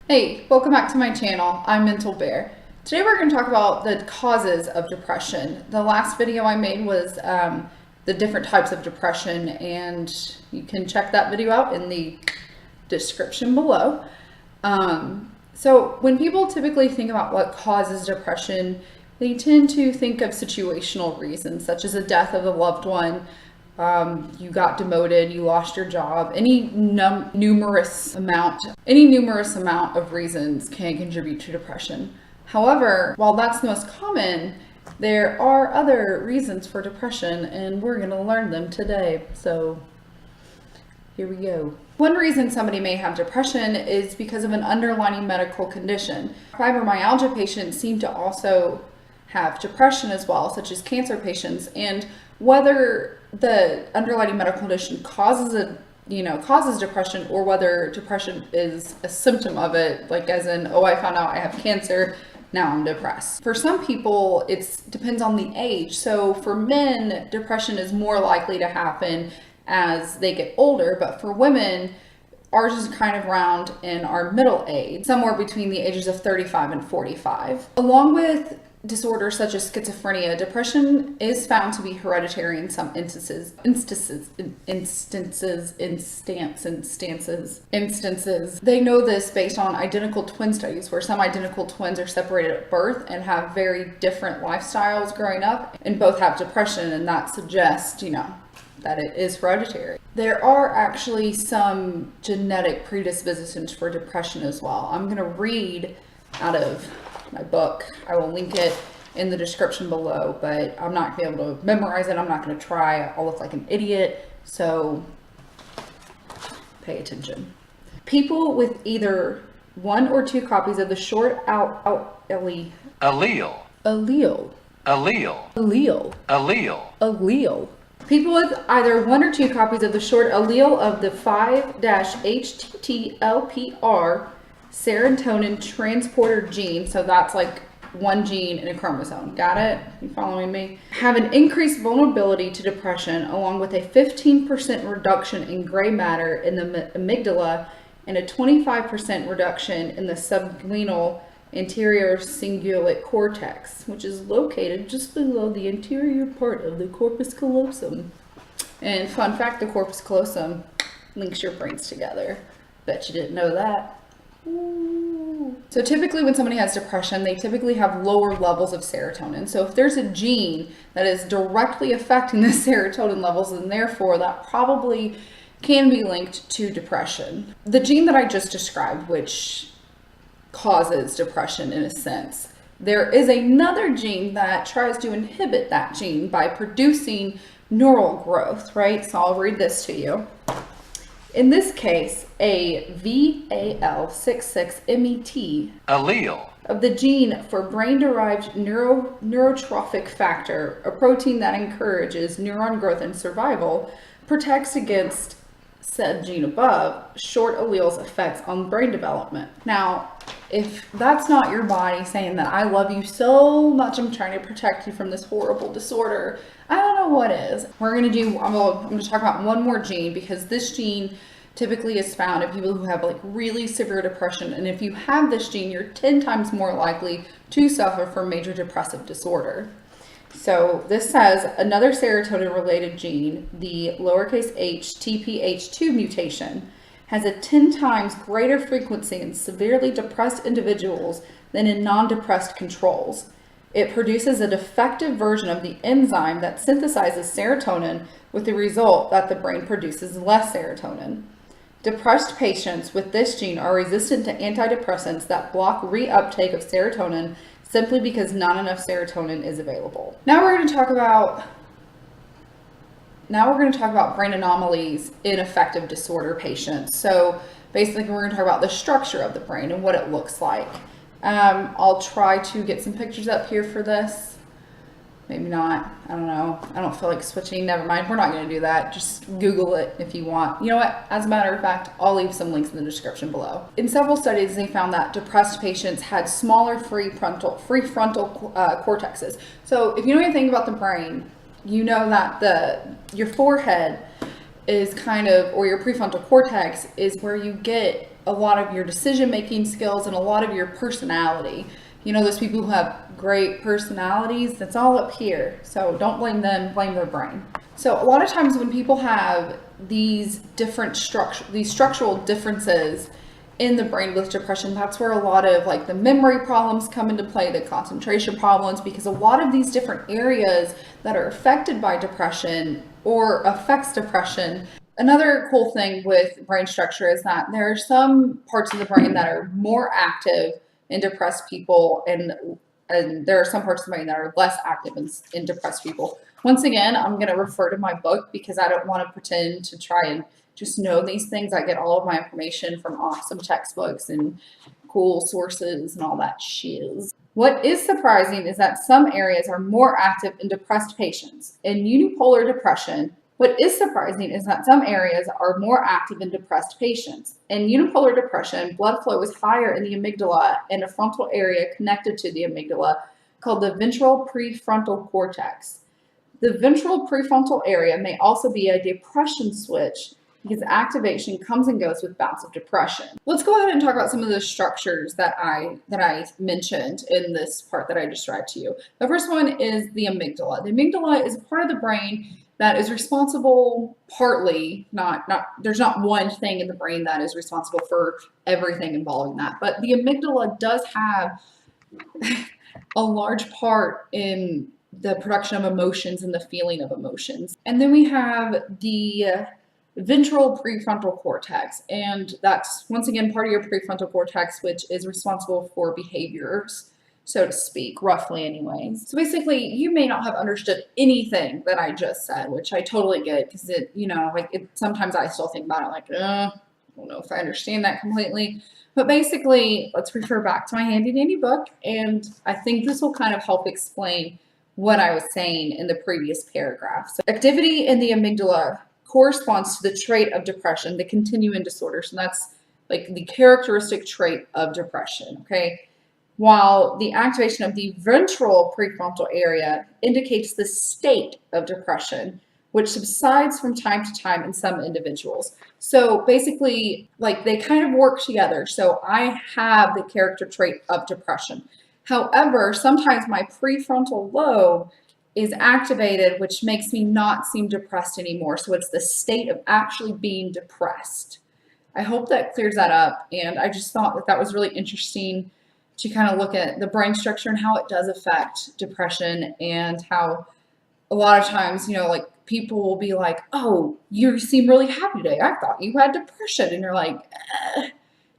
Hey, welcome back to my channel. I'm MentalBear. Today we're going to talk about the causes of depression. The last video I made was the different types of depression, and you can check that video out in the description below. So when people typically think about what causes depression, they tend to think of situational reasons, such as the death of a loved one, you got demoted, you lost your job. Any numerous amount of reasons can contribute to depression. However, while that's the most common, there are other reasons for depression, and we're going to learn them today. So here we go. One reason somebody may have depression is because of an underlying medical condition. Fibromyalgia patients seem to also have depression as well, such as cancer patients, and whether the underlying medical condition causes depression, or whether depression is a symptom of it, like as in, oh, I found out I have cancer, now I'm depressed. For some people, it depends on the age. So for men, depression is more likely to happen as they get older, but for women, ours is kind of around in our middle age, somewhere between the ages of 35 and 45. Along with disorders such as schizophrenia, depression is found to be hereditary in some instances. They know this based on identical twin studies, where some identical twins are separated at birth and have very different lifestyles growing up, and both have depression, and that suggests, that it is hereditary. There are actually some genetic predispositions for depression as well. I'm going to read out of my book. I will link it in the description below, but I'm not going to be able to memorize it. I'm not going to try. I'll look like an idiot, so pay attention. People with either one or two copies of the short allele. People with either one or two copies of the short allele of the 5-HTTLPR serotonin transporter gene, so that's like one gene in a chromosome. Got it? You following me? Have an increased vulnerability to depression, along with a 15% reduction in gray matter in the amygdala and a 25% reduction in the sublingual anterior cingulate cortex, which is located just below the anterior part of the corpus callosum. And fun fact, the corpus callosum links your brains together. Bet you didn't know that. Ooh. So typically when somebody has depression, they typically have lower levels of serotonin. So if there's a gene that is directly affecting the serotonin levels, then therefore that probably can be linked to depression. The gene that I just described, which causes depression in a sense, there is another gene that tries to inhibit that gene by producing neural growth, right? So I'll read this to you. In this case, a VAL66MET allele of the gene for brain-derived neurotrophic factor, a protein that encourages neuron growth and survival, protects against said gene above, short alleles effects on brain development. Now, if that's not your body saying that I love you so much, I'm trying to protect you from this horrible disorder, I don't know what is. I'm going to talk about one more gene, because this gene typically is found in people who have like really severe depression. And if you have this gene, you're 10 times more likely to suffer from major depressive disorder. So this says another serotonin related gene, the lowercase h TPH2 mutation, has a 10 times greater frequency in severely depressed individuals than in non-depressed controls. It produces a defective version of the enzyme that synthesizes serotonin, with the result that the brain produces less serotonin. Depressed patients with this gene are resistant to antidepressants that block reuptake of serotonin simply because not enough serotonin is available. Now we're going to talk about brain anomalies in affective disorder patients. So basically we're going to talk about the structure of the brain and what it looks like. I'll try to get some pictures up here for this. Maybe not. I don't know. I don't feel like switching. Never mind. We're not going to do that. Just Google it if you want. You know what? As a matter of fact, I'll leave some links in the description below. In several studies, they found that depressed patients had smaller prefrontal cortexes. So if you know anything about the brain, you know that your forehead is kind of, or your prefrontal cortex is where you get a lot of your decision-making skills and a lot of your personality. You know, those people who have great personalities, that's all up here. So don't blame them, blame their brain. So a lot of times when people have these different these structural differences in the brain with depression, that's where a lot of like the memory problems come into play, the concentration problems, because a lot of these different areas that are affected by depression or affects depression. Another cool thing with brain structure is that there are some parts of the brain that are more active in depressed people, and there are some parts of the brain that are less active in depressed people. Once again, I'm going to refer to my book because I don't want to pretend to try and just know these things. I get all of my information from awesome textbooks and cool sources and all that shiz. What is surprising is that some areas are more active in depressed patients. In unipolar depression, what is surprising is that some areas are more active in depressed patients. In unipolar depression, blood flow is higher in the amygdala and a frontal area connected to the amygdala called the ventral prefrontal cortex. The ventral prefrontal area may also be a depression switch because activation comes and goes with bouts of depression. Let's go ahead and talk about some of the structures that I mentioned in this part that I described to you. The first one is the amygdala. The amygdala is a part of the brain that is responsible partly, there's not one thing in the brain that is responsible for everything involving that, but the amygdala does have a large part in the production of emotions and the feeling of emotions. And then we have the ventral prefrontal cortex, and that's once again part of your prefrontal cortex, which is responsible for behaviors, so to speak, roughly anyways. So basically, you may not have understood anything that I just said, which I totally get, because it, you know, like sometimes I still think about it like, I don't know if I understand that completely. But basically, let's refer back to my handy dandy book, and I think this will kind of help explain what I was saying in the previous paragraph. So activity in the amygdala corresponds to the trait of depression, the continuum disorder. So that's like the characteristic trait of depression, okay? While the activation of the ventral prefrontal area indicates the state of depression, which subsides from time to time in some individuals. So basically, like they kind of work together. So I have the character trait of depression. However, sometimes my prefrontal lobe is activated, which makes me not seem depressed anymore. So it's the state of actually being depressed. I hope that clears that up. And I just thought that that was really interesting to kind of look at the brain structure and how it does affect depression, and how a lot of times, you know, like people will be like, oh, you seem really happy today. I thought you had depression. And you're like,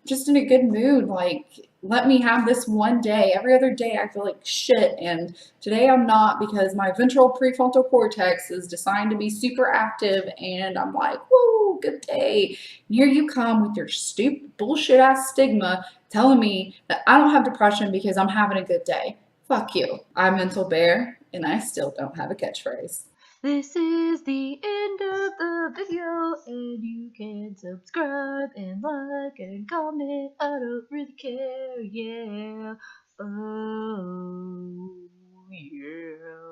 just in a good mood. Like, let me have this one day. Every other day I feel like shit. And today I'm not, because my ventral prefrontal cortex is designed to be super active. And I'm like, whoa, good day. And here you come with your stupid bullshit ass stigma telling me that I don't have depression because I'm having a good day. Fuck you. I'm Mental Bear, and I still don't have a catchphrase. This is the end of the video, and you can subscribe and like and comment. I don't really care, yeah. Oh, yeah.